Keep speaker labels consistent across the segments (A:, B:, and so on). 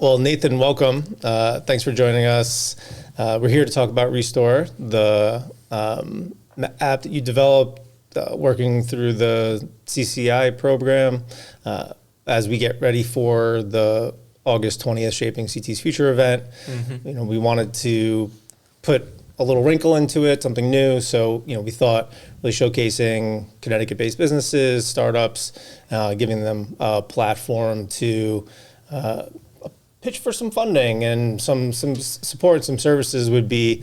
A: Well, Nathan, welcome. Thanks for joining us. We're here to talk about Restore, the app that you developed working through the CCI program as we get ready for the August 20th Shaping CT's Future event. Mm-hmm. We wanted to put a little wrinkle into it, something new. So, we thought really showcasing Connecticut-based businesses, startups, giving them a platform to pitch for some funding and some support, some services would be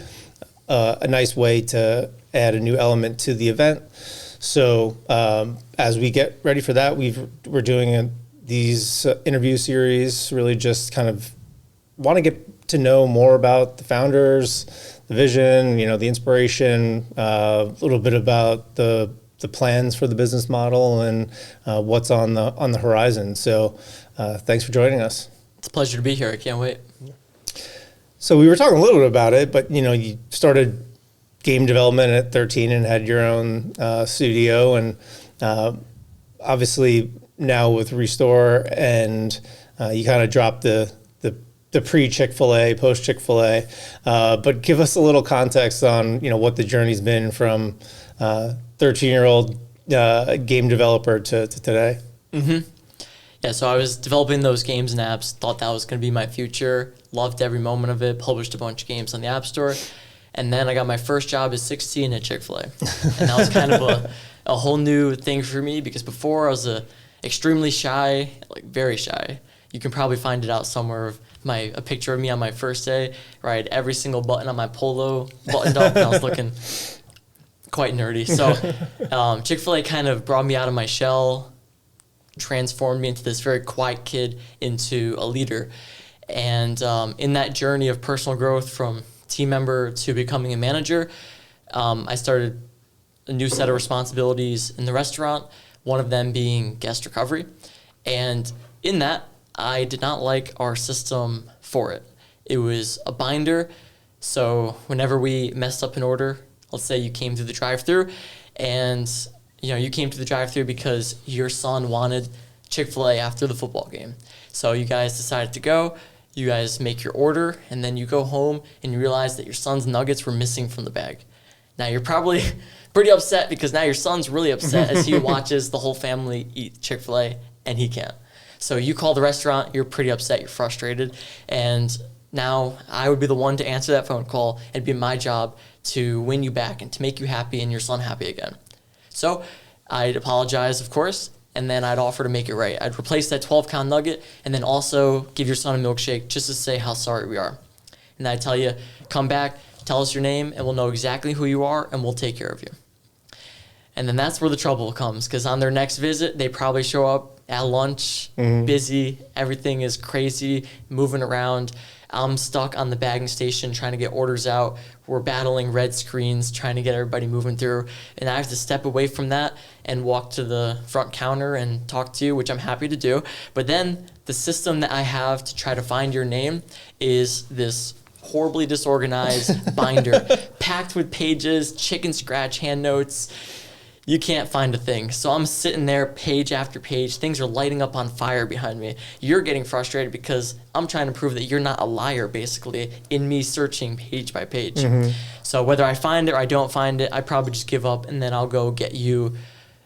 A: a nice way to add a new element to the event. So as we get ready for that, we're doing these interview series, really just kind of want to get to know more about the founders, the vision, the inspiration, a little bit about the plans for the business model and what's on the horizon. So thanks for joining us.
B: It's a pleasure to be here. I can't wait.
A: So we were talking a little bit about it, but you started game development at 13 and had your own studio, and obviously now with Restore, and you kind of dropped the pre-Chick-fil-A, post-Chick-fil-A, but give us a little context on what the journey's been from 13-year-old game developer to today.
B: Mm-hmm. Yeah, so I was developing those games and apps, thought that was going to be my future, loved every moment of it, published a bunch of games on the App Store, and then I got my first job at 16 at Chick-fil-A. And that was kind of a whole new thing for me, because before I was extremely shy, like very shy. You can probably find it out somewhere of a picture of me on my first day, where I had every single button on my polo buttoned up, and I was looking quite nerdy. So Chick-fil-A kind of brought me out of my shell, transformed me into this very quiet kid into a leader. And in that journey of personal growth from team member to becoming a manager, I started a new set of responsibilities in the restaurant, one of them being guest recovery. And in that, I did not like our system for it. It was a binder, so whenever we messed up an order, let's say you came through the drive-thru, and you came to the drive-thru because your son wanted Chick-fil-A after the football game. So you guys decided to go, you guys make your order, and then you go home and you realize that your son's nuggets were missing from the bag. Now you're probably pretty upset, because now your son's really upset as he watches the whole family eat Chick-fil-A and he can't. So you call the restaurant, you're pretty upset, you're frustrated, and now I would be the one to answer that phone call. It'd be my job to win you back and to make you happy and your son happy again. So I'd apologize, of course, and then I'd offer to make it right. I'd replace that 12-pound nugget and then also give your son a milkshake just to say how sorry we are. And I'd tell you, come back, tell us your name, and we'll know exactly who you are, and we'll take care of you. And then that's where the trouble comes, because on their next visit, they probably show up at lunch, busy, everything is crazy, moving around. I'm stuck on the bagging station trying to get orders out. We're battling red screens, trying to get everybody moving through. And I have to step away from that and walk to the front counter and talk to you, which I'm happy to do. But then the system that I have to try to find your name is this horribly disorganized binder, packed with pages, chicken scratch hand notes. You can't find a thing. So I'm sitting there page after page. Things are lighting up on fire behind me. You're getting frustrated because I'm trying to prove that you're not a liar, basically, in me searching page by page. Mm-hmm. So whether I find it or I don't find it, I probably just give up, and then I'll go get you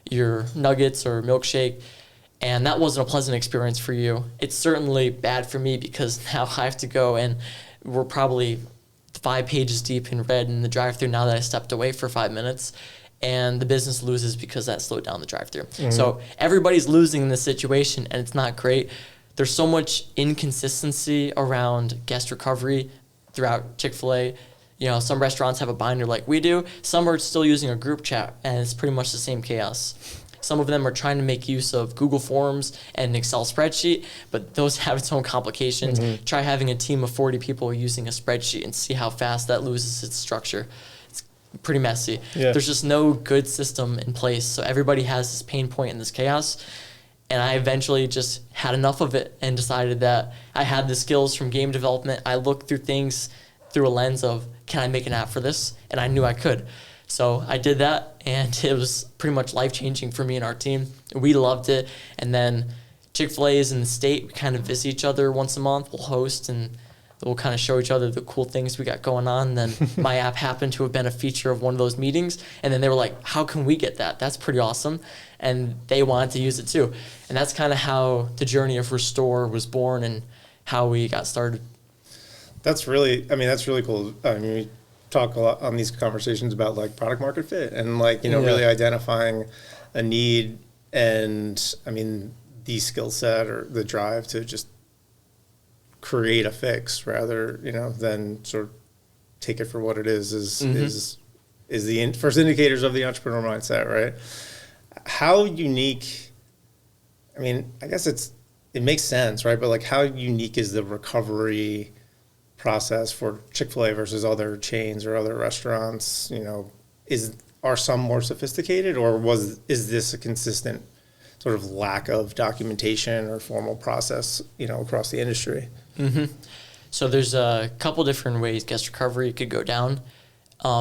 B: your nuggets or milkshake. And that wasn't a pleasant experience for you. It's certainly bad for me, because now I have to go, and we're probably 5 pages deep in red in the drive-thru now that I stepped away for 5 minutes. And the business loses because that slowed down the drive-thru. Mm-hmm. So everybody's losing in this situation, and it's not great. There's so much inconsistency around guest recovery throughout Chick-fil-A. Some restaurants have a binder like we do. Some are still using a group chat, and it's pretty much the same chaos. Some of them are trying to make use of Google Forms and an Excel spreadsheet, but those have its own complications. Mm-hmm. Try having a team of 40 people using a spreadsheet and see how fast that loses its structure. Pretty messy. Yeah. There's just no good system in place. So everybody has this pain point in this chaos. And I eventually just had enough of it and decided that I had the skills from game development. I looked through things through a lens of, can I make an app for this? And I knew I could. So I did that, and it was pretty much life-changing for me and our team. We loved it. And then Chick-fil-A is in the state. We kind of visit each other once a month. We'll host and we'll kind of show each other the cool things we got going on. And then my app happened to have been a feature of one of those meetings. And then they were like, how can we get that? That's pretty awesome. And they wanted to use it too. And that's kind of how the journey of Restore was born and how we got started.
A: That's really cool. I mean, we talk a lot on these conversations about like product market fit and like, really identifying a need and the skill set or the drive to just create a fix rather, than sort of take it for what it is the first indicators of the entrepreneur mindset, right? How unique, I guess it makes sense, right? But like how unique is the recovery process for Chick-fil-A versus other chains or other restaurants? Are some more sophisticated, or is this a consistent sort of lack of documentation or formal process, across the industry?
B: Mm-hmm. So there's a couple different ways guest recovery could go down.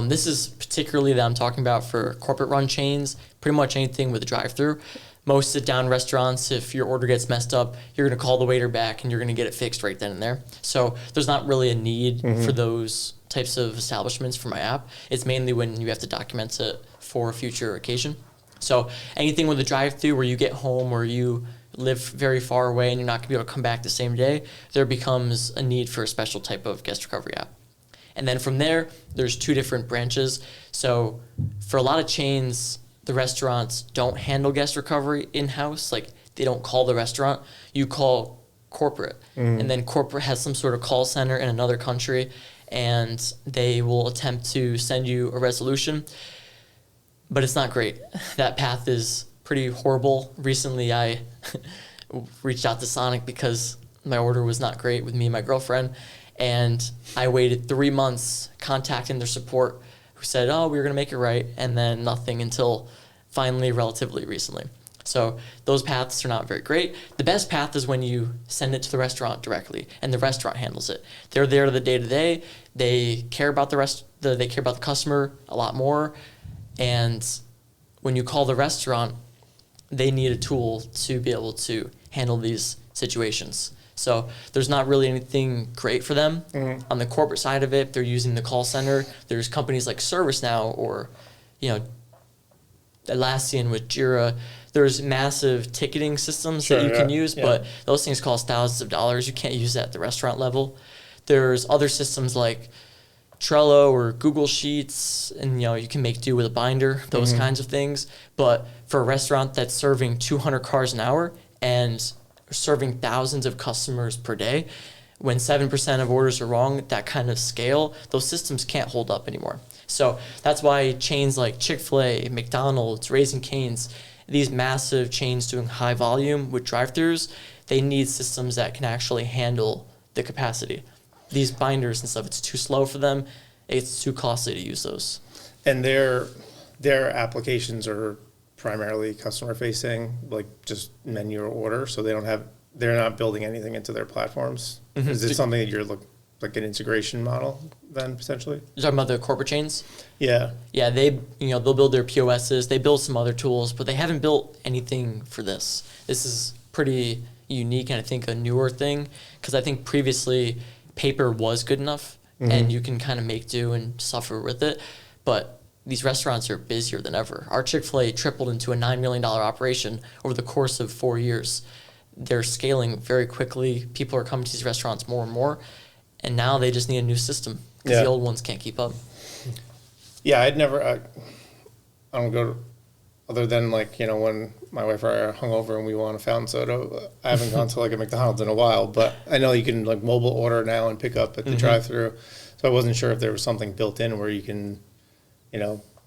B: This is particularly that I'm talking about for corporate run chains, pretty much anything with a drive-through. Most sit-down restaurants, if your order gets messed up, you're going to call the waiter back and you're going to get it fixed right then and there. So there's not really a need for those types of establishments for my app. It's mainly when you have to document it for a future occasion. So anything with a drive-through where you get home or you live very far away and you're not going to be able to come back the same day, there becomes a need for a special type of guest recovery app. And then from there, there's two different branches. So for a lot of chains, the restaurants don't handle guest recovery in-house. Like they don't call the restaurant. You call corporate. And then corporate has some sort of call center in another country, and they will attempt to send you a resolution. But it's not great. That path is pretty horrible. Recently, I reached out to Sonic because my order was not great with me and my girlfriend. And I waited 3 months contacting their support, who said, oh, we were going to make it right, and then nothing until finally relatively recently. So those paths are not very great. The best path is when you send it to the restaurant directly, and the restaurant handles it. They're there the day-to-day. They care about they care about the customer a lot more. And when you call the restaurant, they need a tool to be able to handle these situations. So there's not really anything great for them. On the corporate side of it, they're using the call center. There's companies like ServiceNow or, Atlassian with Jira. There's massive ticketing systems that you can use, but those things cost thousands of dollars. You can't use that at the restaurant level. There's other systems like Trello or Google Sheets, and you can make do with a binder, those kinds of things. But for a restaurant that's serving 200 cars an hour and serving thousands of customers per day, when 7% of orders are wrong at that kind of scale, those systems can't hold up anymore. So that's why chains like Chick-fil-A, McDonald's, Raising Cane's, these massive chains doing high volume with drive-thrus, they need systems that can actually handle the capacity. These binders and stuff, it's too slow for them. It's too costly to use those.
A: And their applications are primarily customer facing, like just menu or order, so they're not building anything into their platforms. Is it something that you're like an integration model then potentially?
B: You're talking about the corporate chains?
A: Yeah.
B: Yeah, they'll build their POSs, they build some other tools, but they haven't built anything for this. This is pretty unique and I think a newer thing, because I think previously paper was good enough and you can kind of make do and suffer with it, but these restaurants are busier than ever. Our Chick-fil-A tripled into a $9 million operation over the course of 4 years. They're scaling very quickly. People are coming to these restaurants more and more, and now they just need a new system because the old ones can't keep up.
A: Yeah, I don't go, other than when my wife or I are hungover and we want a fountain soda, I haven't gone to a McDonald's in a while, but I know you can mobile order now and pick up at the drive-thru. So I wasn't sure if there was something built in where you can,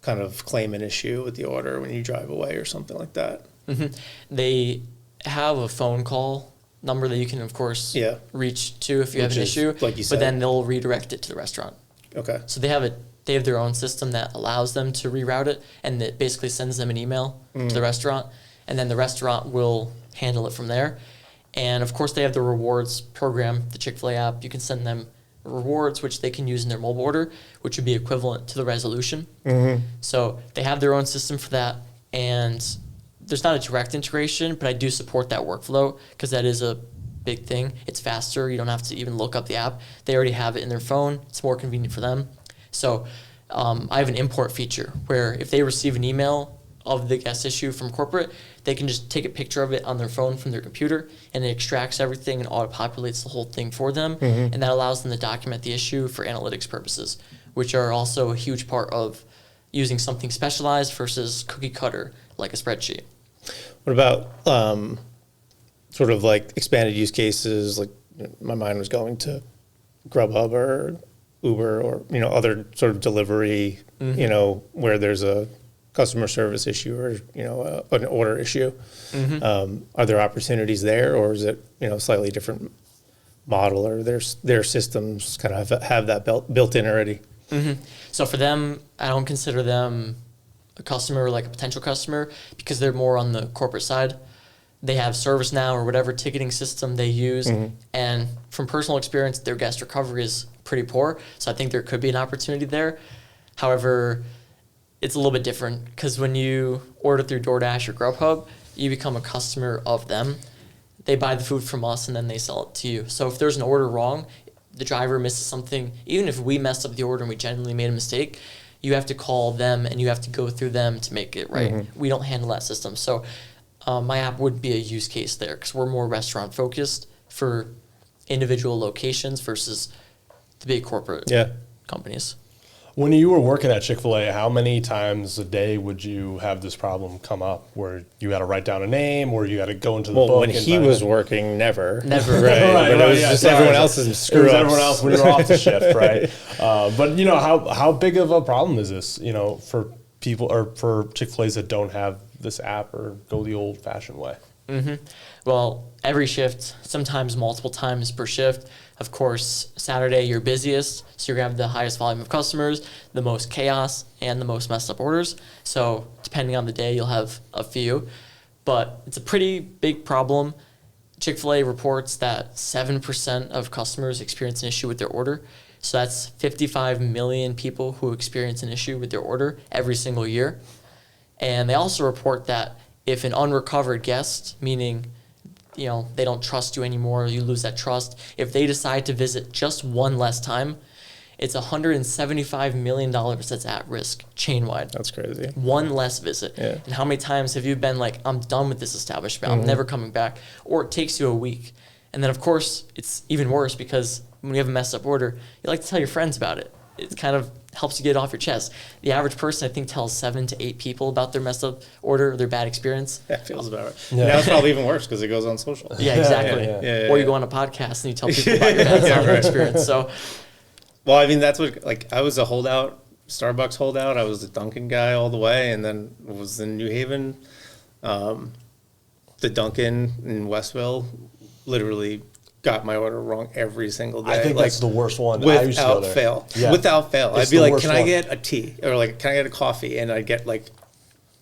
A: kind of claim an issue with the order when you drive away or something like that.
B: They have a phone call number that you can, of course, reach to if you have an issue,
A: like you said.
B: But then they'll redirect it to the restaurant.
A: Okay.
B: So they have their own system that allows them to reroute it, and it basically sends them an email to the restaurant, and then the restaurant will handle it from there. And of course, they have the rewards program, the Chick-fil-A app. You can send them rewards, which they can use in their mobile order, which would be equivalent to the resolution. So they have their own system for that, and there's not a direct integration, but I do support that workflow because that is a big thing. It's faster. You don't have to even look up the app. They already have it in their phone. It's more convenient for them. So I have an import feature where if they receive an email of the guest issue from corporate, they can just take a picture of it on their phone from their computer, and it extracts everything and auto-populates the whole thing for them. And that allows them to document the issue for analytics purposes, which are also a huge part of using something specialized versus cookie cutter like a spreadsheet.
A: What about sort of like expanded use cases? Like my mind was going to Grubhub or Uber or, other sort of delivery, where there's a customer service issue or, an order issue. Are there opportunities there, or is it, slightly different model, or their systems kind of have that built in already?
B: So for them, I don't consider them a customer or like a potential customer because they're more on the corporate side. They have ServiceNow or whatever ticketing system they use. And from personal experience, their guest recovery is pretty poor. So I think there could be an opportunity there. However, it's a little bit different because when you order through DoorDash or Grubhub, you become a customer of them. They buy the food from us and then they sell it to you. So if there's an order wrong, the driver misses something, even if we messed up the order and we genuinely made a mistake, you have to call them and you have to go through them to make it right. We don't handle that system. So my app would be a use case there because we're more restaurant focused for individual locations versus the big corporate companies.
C: When you were working at Chick-fil-A, how many times a day would you have this problem come up where you had to write down a name or you had to go into the book?
A: When he was working, never.
B: Right.
A: But it was just everyone else's screw ups.
C: Everyone else when you're off the shift, right? But, how big of a problem is this, for people or for Chick-fil-A's that don't have this app or go the old-fashioned way?
B: Well, every shift, sometimes multiple times per shift. Of course, Saturday you're busiest, so you're going to have the highest volume of customers, the most chaos, and the most messed up orders. So depending on the day, you'll have a few. But it's a pretty big problem. Chick-fil-A reports that 7% of customers experience an issue with their order. So that's 55 million people who experience an issue with their order every single year. And they also report that if an unrecovered guest, meaning they don't trust you anymore, you lose that trust, if they decide to visit just one less time, it's $175 million that's at risk chain-wide.
A: That's crazy.
B: One less visit. Yeah. And how many times have you been like, I'm done with this establishment, I'm never coming back, or it takes you a week. And then, of course, it's even worse because when you have a messed up order, you like to tell your friends about it. It kind of helps you get it off your chest. The average person, I think, tells 7 to 8 people about their messed up order or their bad experience.
A: That feels about right. Yeah. Now it's probably even worse because it goes on social.
B: Yeah, exactly. Or you go on a podcast and you tell people about your bad experience. So,
A: well, I mean, that's what, I was a holdout, Starbucks holdout. I was a Dunkin' guy all the way, and then was in New Haven. The Dunkin' in Westville literally got my order wrong every single day.
C: I think that's the worst one.
A: Without fail. Yeah. Without fail. I'd be like, can I get a tea? Or can I get a coffee? And I'd get a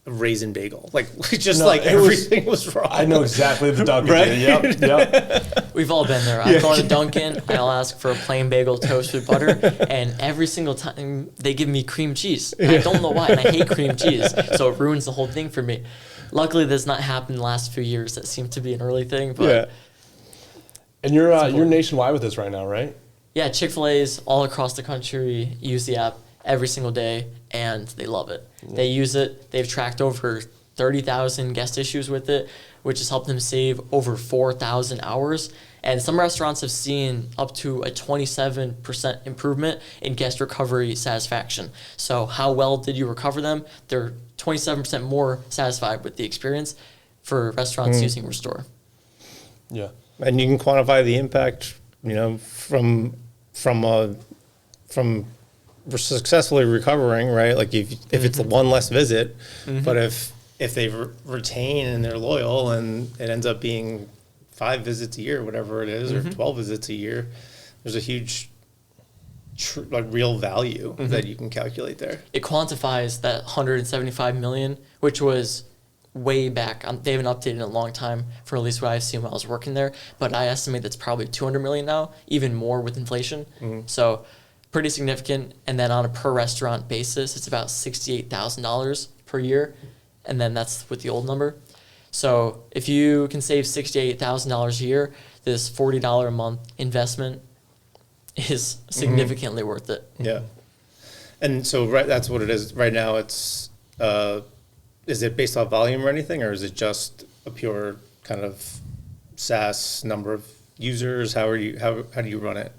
A: raisin bagel. Everything was wrong.
C: I know exactly the Dunkin'.
A: Right?
C: Yep.
B: We've all been there. I go to Dunkin', I'll ask for a plain bagel toast with butter, and every single time they give me cream cheese. And I don't know why, and I hate cream cheese. So it ruins the whole thing for me. Luckily, that's not happened the last few years. That seemed to be an early thing. But
C: And you're nationwide with this right now, right?
B: Yeah, Chick-fil-A's all across the country use the app every single day, and they love it. Yeah. They use it. They've tracked over 30,000 guest issues with it, which has helped them save over 4,000 hours. And some restaurants have seen up to a 27% improvement in guest recovery satisfaction. So how well did you recover them? They're 27% more satisfied with the experience for restaurants using Restore.
C: Yeah.
A: And you can quantify the impact, from successfully recovering, right? Like if it's one less visit, but if they retain and they're loyal and it ends up being 5 visits a year, whatever it is, or 12 visits a year, there's a huge real value that you can calculate there.
B: It quantifies that 175 million, which was way back. They haven't updated in a long time, for at least what I've seen while I was working there. But I estimate that's probably 200 million now, even more with inflation. So pretty significant. And then on a per restaurant basis, it's about $68,000 per year. And then that's with the old number. So if you can save $68,000 a year, this $40 a month investment is significantly worth it.
A: Yeah. And so that's what it is. Right now it's, is it based off volume or anything, or is it just a pure kind of SaaS number of users? How do you run it?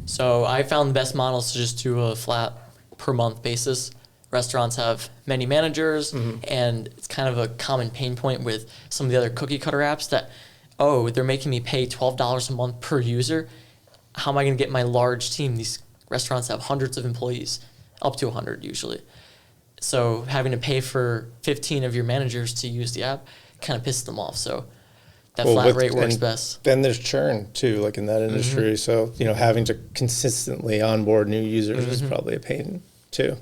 B: So I found the best model is to just do a flat per month basis. Restaurants have many managers, and it's kind of a common pain point with some of the other cookie cutter apps that, oh, they're making me pay $12 a month per user. How am I going to get my large team? These restaurants have hundreds of employees, up to 100 usually. So having to pay for 15 of your managers to use the app kind of pisses them off. So that flat rate works best.
A: Then there's churn too, like in that industry. So, having to consistently onboard new users is probably a pain too,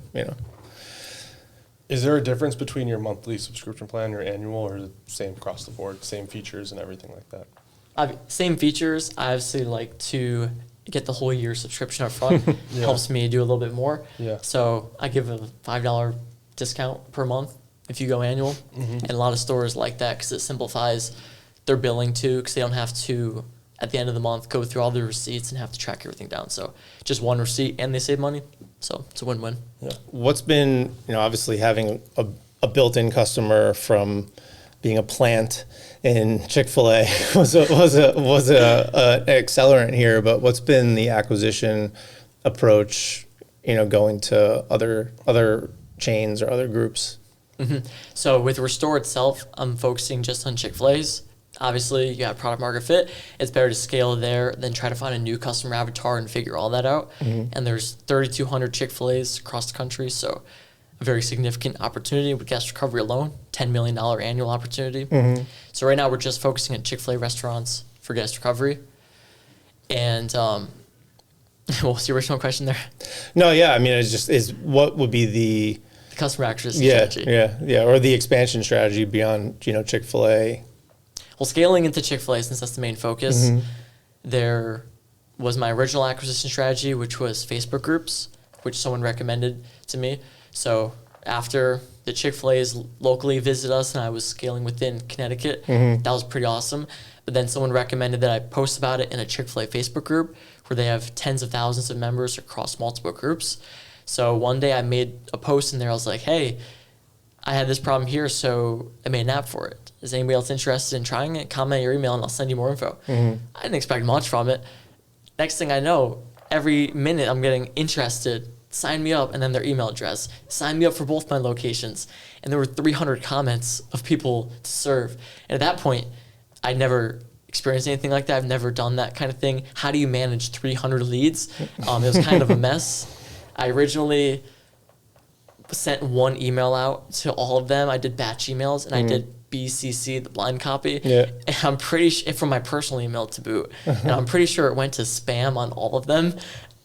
C: Is there a difference between your monthly subscription plan, your annual, or is it same across the board, same features and everything like that?
B: Same features. I obviously like to get the whole year subscription up front. Helps me do a little bit more.
C: Yeah.
B: So I give a $5 discount per month if you go annual. And a lot of stores like that because it simplifies their billing too, because they don't have to, at the end of the month, go through all the receipts and have to track everything down. So just one receipt and they save money. So it's a win-win.
C: Yeah.
A: What's been, obviously having a built-in customer from being a plant in Chick-fil-A was an accelerant here, but what's been the acquisition approach, going to other chains or other groups?
B: So with Restore itself, I'm focusing just on Chick-fil-A's. Obviously, you have product market fit. It's better to scale there than try to find a new customer avatar and figure all that out. And there's 3,200 Chick-fil-A's across the country, so a very significant opportunity with guest recovery alone, $10 million annual opportunity. So right now we're just focusing on Chick-fil-A restaurants for guest recovery. And what was the original question there?
A: No, yeah, I mean, is what would be the
B: customer acquisition strategy?
A: Yeah, or the expansion strategy beyond, Chick-fil-A?
B: Well, scaling into Chick-fil-A, since that's the main focus, there was my original acquisition strategy, which was Facebook groups, which someone recommended to me. So after the Chick-fil-A's locally visited us and I was scaling within Connecticut, that was pretty awesome. But then someone recommended that I post about it in a Chick-fil-A Facebook group where they have tens of thousands of members across multiple groups. So one day I made a post in there. I was like, hey, I had this problem here, so I made an app for it. Is anybody else interested in trying it? Comment your email and I'll send you more info. I didn't expect much from it. Next thing I know, every minute I'm getting interested, sign me up, and then their email address. Sign me up for both my locations. And there were 300 comments of people to serve. And at that point, I'd never experienced anything like that. I've never done that kind of thing. How do you manage 300 leads? It was kind of a mess. I originally sent one email out to all of them. I did batch emails, and I did BCC, the blind copy.
A: Yeah.
B: And I'm pretty sure, from my personal email to boot, and I'm pretty sure it went to spam on all of them.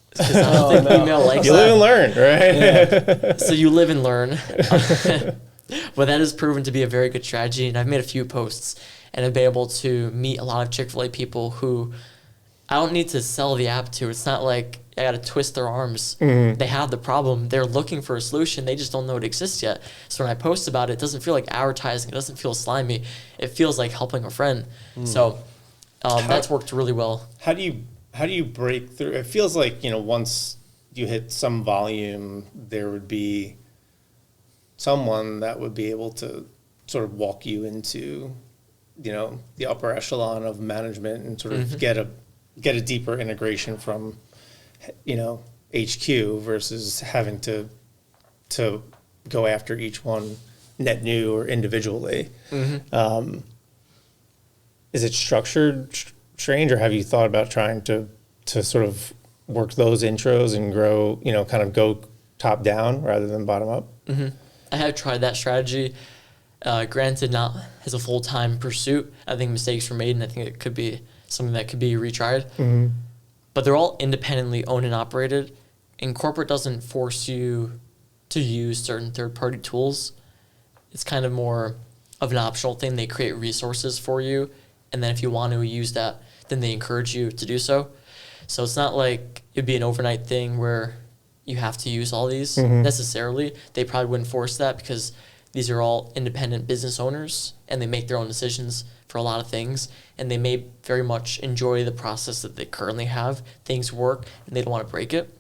B: Because I don't think email likes
A: You live and learn, right?
B: Yeah. So you live and learn. But that has proven to be a very good strategy, and I've made a few posts, and I've been able to meet a lot of Chick-fil-A people who I don't need to sell the app to. It's not like I got to twist their arms. They have the problem. They're looking for a solution. They just don't know it exists yet. So when I post about it, it doesn't feel like advertising. It doesn't feel slimy. It feels like helping a friend. So that's worked really well.
A: How do you break through? It feels like, once you hit some volume, there would be someone that would be able to sort of walk you into, the upper echelon of management and sort of get a deeper integration from, HQ versus having to go after each one net new or individually. Is it structured strange, or have you thought about trying to sort of work those intros and grow, kind of go top down rather than bottom up?
B: I have tried that strategy. Granted, not as a full-time pursuit. I think mistakes were made, and I think it could be something that could be retried. But they're all independently owned and operated, and corporate doesn't force you to use certain third-party tools. It's kind of more of an optional thing. They create resources for you, and then if you want to use that, then they encourage you to do so. So it's not like it'd be an overnight thing where you have to use all these necessarily. They probably wouldn't force that because These are all independent business owners, and they make their own decisions for a lot of things, and they may very much enjoy the process that they currently have. Things work, and they don't want to break it.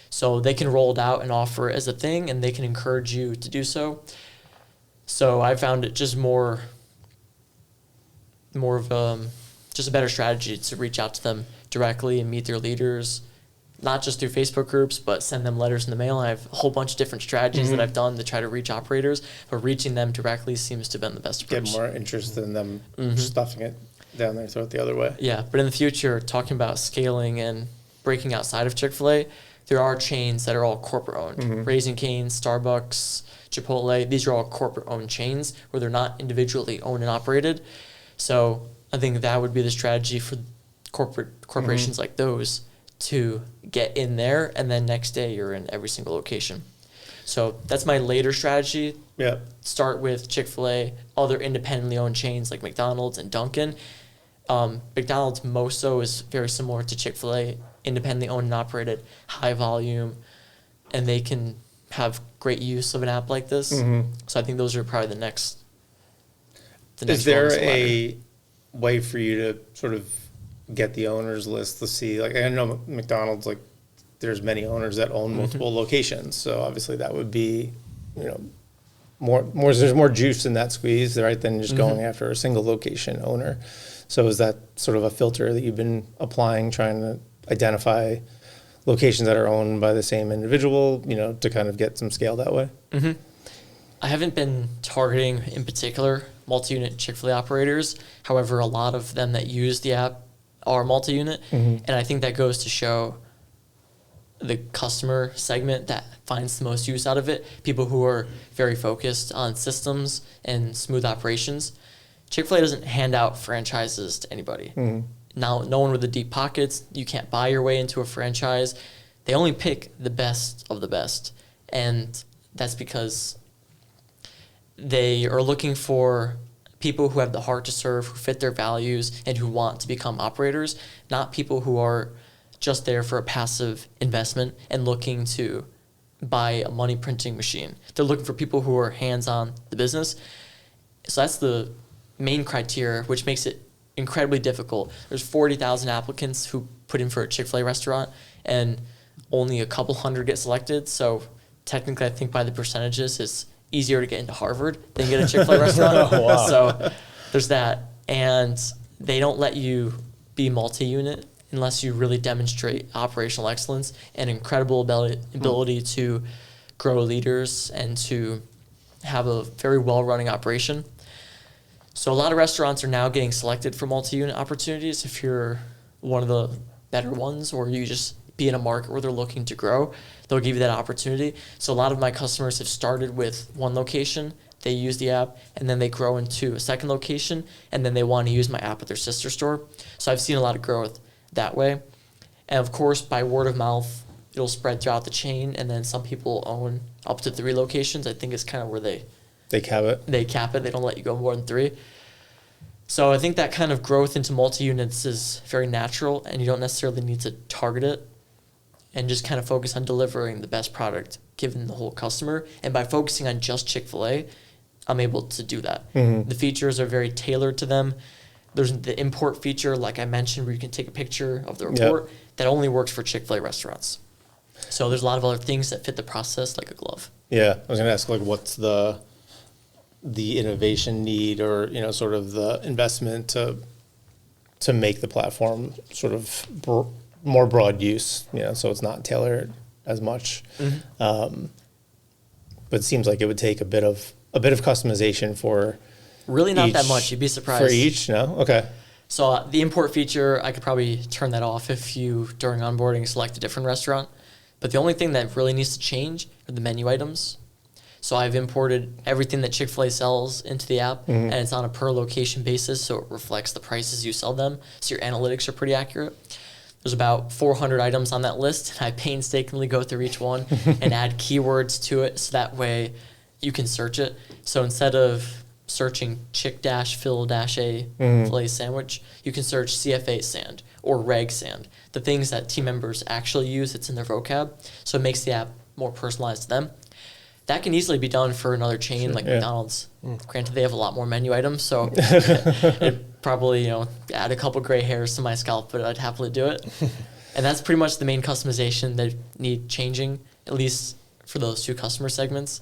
B: So they can roll it out and offer it as a thing, and they can encourage you to do so. So I found it just more of just a better strategy to reach out to them directly and meet their leaders, not just through Facebook groups, but send them letters in the mail. I have a whole bunch of different strategies that I've done to try to reach operators, but reaching them directly seems to have been the best approach.
A: Get more interest in them stuffing it down their throat the other way.
B: Yeah, but in the future, talking about scaling and breaking outside of Chick-fil-A, there are chains that are all corporate owned. Raising Cane's, Starbucks, Chipotle, these are all corporate owned chains where they're not individually owned and operated. So I think that would be the strategy for corporations like those, to get in there, and then next day you're in every single location. So that's my later strategy.
A: Yeah.
B: Start with Chick-fil-A, other independently owned chains like McDonald's and Dunkin'. McDonald's most so is very similar to Chick-fil-A, independently owned and operated, high volume, and they can have great use of an app like this. So I think those are probably the next
A: Is there a way for you to sort of get the owners list to see, like, I know McDonald's, like, there's many owners that own multiple locations, so obviously that would be, you know, more there's more juice in that squeeze, right, than just going after a single location owner. So is that sort of a filter that you've been applying, trying to identify locations that are owned by the same individual, you know, to kind of get some scale that way?
B: I haven't been targeting in particular multi-unit Chick-fil-A operators. However, a lot of them that use the app are multi-unit, and I think that goes to show the customer segment that finds the most use out of it, people who are very focused on systems and smooth operations. Chick-fil-A doesn't hand out franchises to anybody. Now, no one with the deep pockets, you can't buy your way into a franchise. They only pick the best of the best, and that's because they are looking for people who have the heart to serve, who fit their values, and who want to become operators, not people who are just there for a passive investment and looking to buy a money printing machine. They're looking for people who are hands-on the business. So that's the main criteria, which makes it incredibly difficult. There's 40,000 applicants who put in for a Chick-fil-A restaurant, and only a couple hundred get selected. So technically, I think by the percentages, it's easier to get into Harvard than get a Chick-fil-A restaurant.
C: Wow.
B: So there's that. And they don't let you be multi-unit unless you really demonstrate operational excellence and incredible ability to grow leaders and to have a very well-running operation. So a lot of restaurants are now getting selected for multi-unit opportunities if you're one of the better ones, or you just be in a market where they're looking to grow. They'll give you that opportunity. So a lot of my customers have started with one location, they use the app, and then they grow into a second location, and then they want to use my app at their sister store. So I've seen a lot of growth that way. And of course, by word of mouth, it'll spread throughout the chain, and then some people own up to 3 locations. I think it's kind of where they
A: cap it.
B: They cap it. They don't let you go more than 3. So I think that kind of growth into multi-units is very natural, and you don't necessarily need to target it, and just kind of focus on delivering the best product given the whole customer. And by focusing on just Chick-fil-A, I'm able to do that. The features are very tailored to them. There's the import feature, like I mentioned, where you can take a picture of the report. That only works for Chick-fil-A restaurants. So there's a lot of other things that fit the process like a glove.
A: Yeah, I was going to ask, like, what's the innovation need, or, you know, sort of the investment to make the platform sort of more broad use, you know, so it's not tailored as much. But it seems like it would take a bit of customization for
B: really not
A: each,
B: that much. You'd be surprised.
A: For each, no? Okay.
B: So the import feature, I could probably turn that off if you, during onboarding, select a different restaurant. But the only thing that really needs to change are the menu items. So I've imported everything that Chick-fil-A sells into the app, and it's on a per location basis, so it reflects the prices you sell them. So your analytics are pretty accurate. There's about 400 items on that list, and I painstakingly go through each one and add keywords to it, so that way you can search it. So instead of searching Chick-fil-A filet sandwich, you can search CFA sand or reg sand, the things that team members actually use. It's in their vocab, so it makes the app more personalized to them. that can easily be done for another chain like
A: Yeah.
B: McDonald's. Granted, they have a lot more menu items, so it probably, add a couple gray hairs to my scalp, but I'd happily do it. And that's pretty much the main customization that need changing, at least for those two customer segments,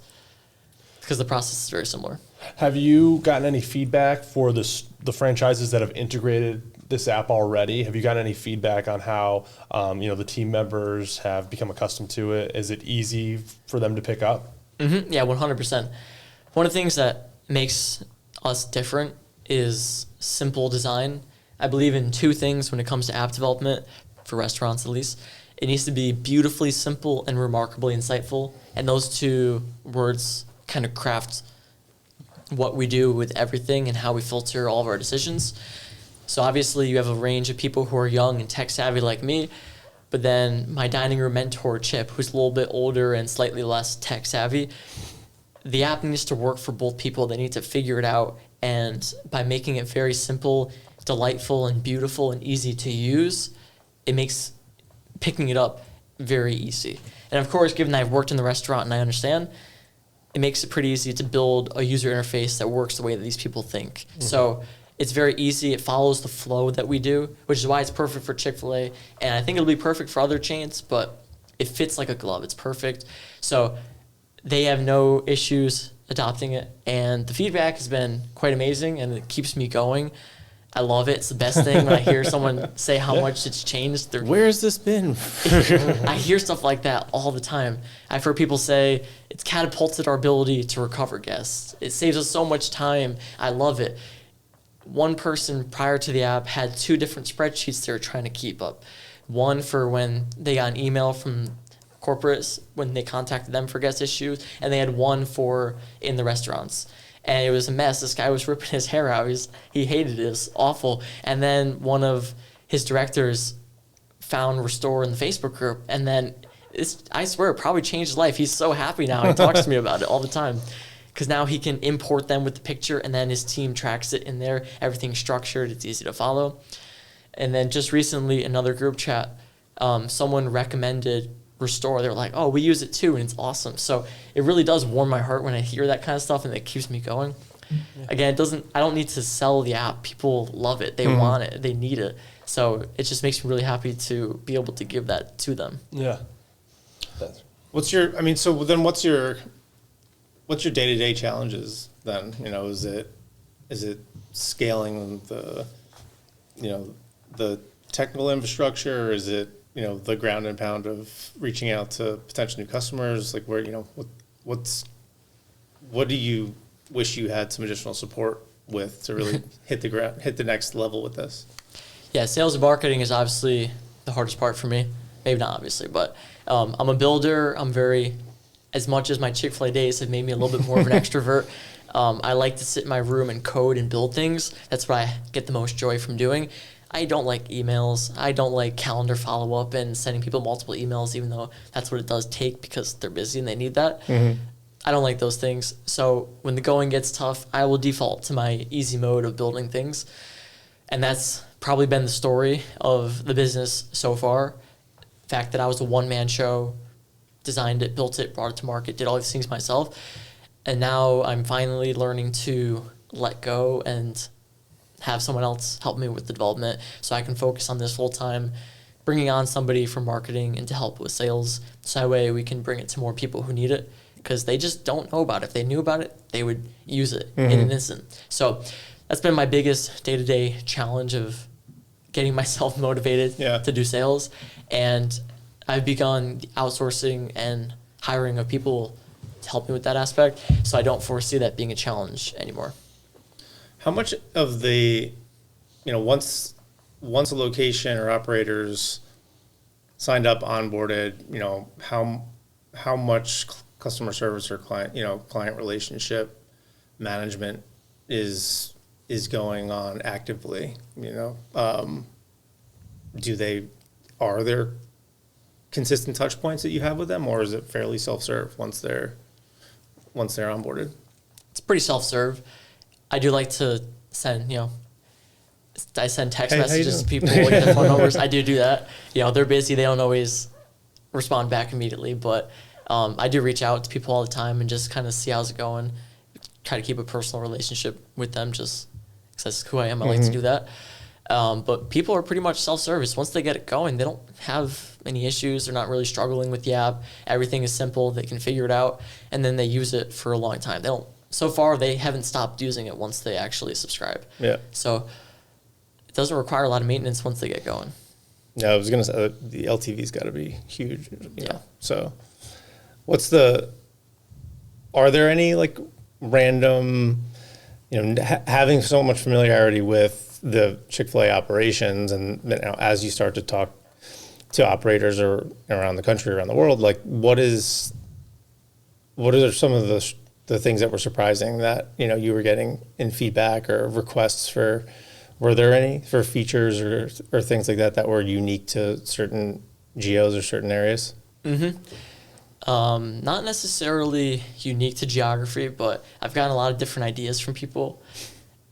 B: because the process is very similar.
C: Have you gotten any feedback for the franchises that have integrated this app already? Have you gotten any feedback on how the team members have become accustomed to it? Is it easy for them to pick up?
B: Mm-hmm. Yeah, 100%. One of the things that makes us different is simple design. I believe in two things when it comes to app development, for restaurants at least. It needs to be beautifully simple and remarkably insightful. And those two words kind of craft what we do with everything and how we filter all of our decisions. So obviously you have a range of people who are young and tech savvy like me, but then my dining room mentor, Chip, who's a little bit older and slightly less tech savvy, the app needs to work for both people. They need to figure it out. And by making it very simple, delightful, and beautiful and easy to use, it makes picking it up very easy. And of course, given that I've worked in the restaurant and I understand, it makes it pretty easy to build a user interface that works the way that these people think. Mm-hmm. So it's very easy. It follows the flow that we do, which is why it's perfect for Chick-fil-A. And I think it'll be perfect for other chains, but it fits like a glove. It's perfect. So they have no issues adopting it. And the feedback has been quite amazing, and it keeps me going. I love it. It's the best thing when I hear someone say how much it's changed.
A: Where's this been?
B: I hear stuff like that all the time. I've heard people say it's catapulted our ability to recover guests. It saves us so much time. I love it. One person prior to the app had two different spreadsheets they were trying to keep up. One for when they got an email from corporates when they contacted them for guest issues, and they had one for in the restaurants. And it was a mess. This guy was ripping his hair out. He hated it. It was awful. And then one of his directors found Restore in the Facebook group. And then I swear it probably changed his life. He's so happy now. He talks to me about it all the time. Because now he can import them with the picture, and then his team tracks it in there. Everything's structured. It's easy to follow. And then just recently, another group chat, someone recommended Restore. They're like, oh, we use it too, and it's awesome. So it really does warm my heart when I hear that kind of stuff, and it keeps me going. Yeah. Again, I don't need to sell the app. People love it. They want it. They need it. So it just makes me really happy to be able to give that to them.
C: Yeah.
A: What's your day-to-day challenges then? Is it scaling the technical infrastructure, or is it the ground and pound of reaching out to potential new customers? Like what do you wish you had some additional support with to really hit the next level with this?
B: Yeah, sales and marketing is obviously the hardest part for me. Maybe not obviously, but I'm a builder. As much as my Chick-fil-A days have made me a little bit more of an extrovert, I like to sit in my room and code and build things. That's what I get the most joy from doing. I don't like emails. I don't like calendar follow-up and sending people multiple emails, even though that's what it does take because they're busy and they need that. Mm-hmm. I don't like those things. So when the going gets tough, I will default to my easy mode of building things. And that's probably been the story of the business so far. The fact that I was a one-man show, designed it, built it, brought it to market, did all these things myself. And now I'm finally learning to let go and have someone else help me with the development so I can focus on this full time, bringing on somebody from marketing and to help with sales. So that way we can bring it to more people who need it because they just don't know about it. If they knew about it, they would use it in an instant. So that's been my biggest day-to-day challenge of getting myself motivated to do sales. And I've begun outsourcing and hiring of people to help me with that aspect. So I don't foresee that being a challenge anymore.
A: How much of the, once a location or operators signed up, onboarded, how much customer service or client relationship management is going on actively? Are there consistent touch points that you have with them, or is it fairly self-serve once they're onboarded?
B: It's pretty self-serve. I do like to send, I send text messages to people with their phone numbers. I do that. They're busy. They don't always respond back immediately, but I do reach out to people all the time and just kind of see how's it going. Try to keep a personal relationship with them just because that's who I am. I like to do that. But people are pretty much self-service. Once they get it going, they don't have any issues. They're not really struggling with the app. Everything is simple. They can figure it out, and then they use it for a long time. So far, they haven't stopped using it once they actually subscribe.
A: Yeah.
B: So it doesn't require a lot of maintenance once they get going.
A: Yeah, I was going to say the LTV's got to be huge. You know?
B: Yeah.
A: So are there any like random, having so much familiarity with the Chick-fil-A operations, and as you start to talk to operators around the country, around the world, like what are some of the things that were surprising that you were getting in feedback or requests for? Were there any for features or things like that were unique to certain geos or certain areas?
B: Not necessarily unique to geography, but I've gotten a lot of different ideas from people,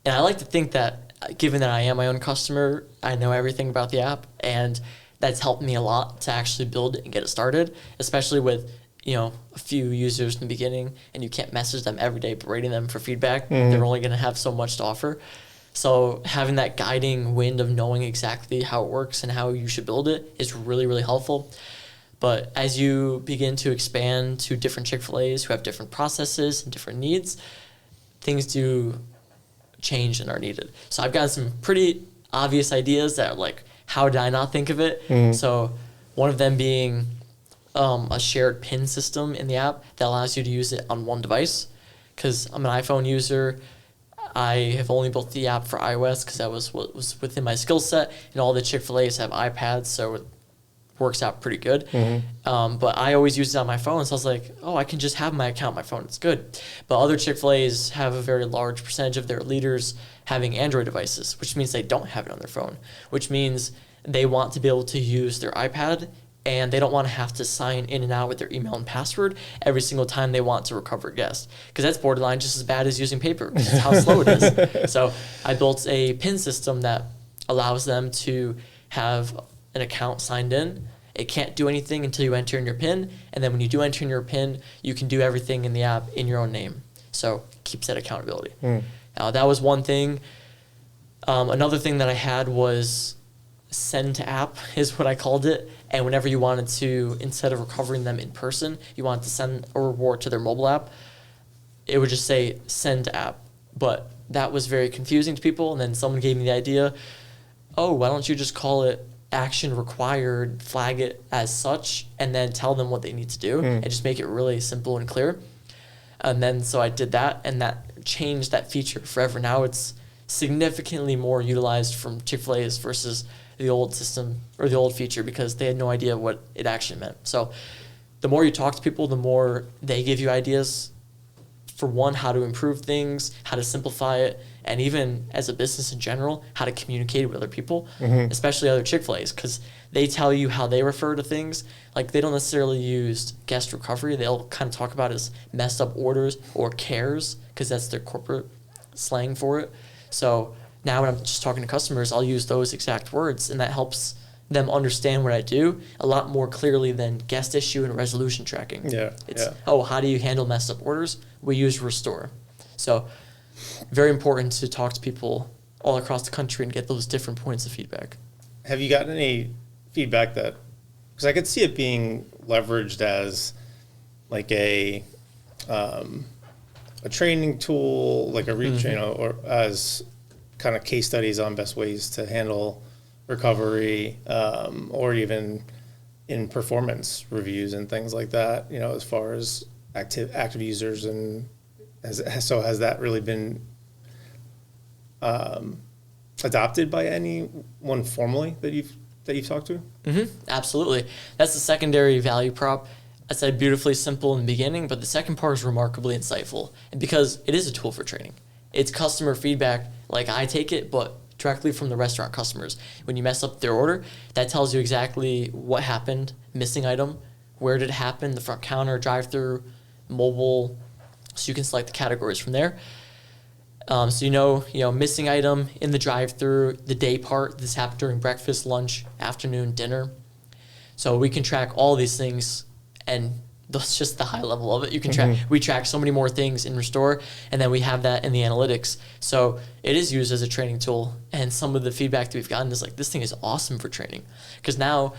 B: and I like to think that, given that I am my own customer, I know everything about the app, and that's helped me a lot to actually build it and get it started, especially with, a few users in the beginning, and you can't message them every day berating them for feedback. They're only going to have so much to offer. So having that guiding wind of knowing exactly how it works and how you should build it is really, really helpful. But as you begin to expand to different Chick-fil-A's who have different processes and different needs, things do change and are needed. So I've gotten some pretty obvious ideas that are like, how did I not think of it? So one of them being a shared PIN system in the app that allows you to use it on one device. Because I'm an iPhone user, I have only built the app for iOS because that was what was within my skill set, and all the Chick-fil-A's have iPads, so it works out pretty good. But I always use it on my phone, so I was like, I can just have my account on my phone. It's good. But other Chick-fil-A's have a very large percentage of their leaders having Android devices, which means they don't have it on their phone, which means they want to be able to use their iPad, and they don't want to have to sign in and out with their email and password every single time they want to recover a guest, because that's borderline just as bad as using paper. That's how slow it is. So I built a PIN system that allows them to have an account signed in. It can't do anything until you enter in your PIN, and then when you do enter in your PIN, you can do everything in the app in your own name. So it keeps that accountability. That was one thing. Another thing that I had was send to app is what I called it. And whenever you wanted to, instead of recovering them in person, you wanted to send a reward to their mobile app, it would just say send to app. But that was very confusing to people. And then someone gave me the idea, why don't you just call it action required, flag it as such, and then tell them what they need to do and just make it really simple and clear. And then so I did that, and that changed that feature forever. Now it's significantly more utilized from Chick-fil-A's versus the old system or the old feature, because they had no idea what it actually meant. So the more you talk to people, the more they give you ideas for one, how to improve things, how to simplify it, and even as a business in general, how to communicate with other people, especially other Chick-fil-A's, because they tell you how they refer to things. Like, they don't necessarily use guest recovery. They'll kind of talk about it as messed up orders or cares, because that's their corporate slang for it. So now when I'm just talking to customers, I'll use those exact words, and that helps them understand what I do a lot more clearly than guest issue and resolution tracking. It's how do you handle messed up orders? We use restore. So very important to talk to people all across the country and get those different points of feedback.
A: Have you gotten any feedback that, because I could see it being leveraged as like a training tool, like a or as kind of case studies on best ways to handle recovery, or even in performance reviews and things like that, as far as active users, and has that really been adopted by anyone formally that you've talked to?
B: Absolutely. That's the secondary value prop. I said beautifully simple in the beginning, but the second part is remarkably insightful, and because it is a tool for training. It's customer feedback, like I take it, but directly from the restaurant customers. When you mess up their order, that tells you exactly what happened, missing item, where did it happen, the front counter, drive-through, mobile, so you can select the categories from there. So missing item in the drive-through, the day part, this happened during breakfast, lunch, afternoon, dinner. So we can track all these things and that's just the high level of it. You can track. We track so many more things in Restore, and then we have that in the analytics. So it is used as a training tool. And some of the feedback that we've gotten is like, this thing is awesome for training, because now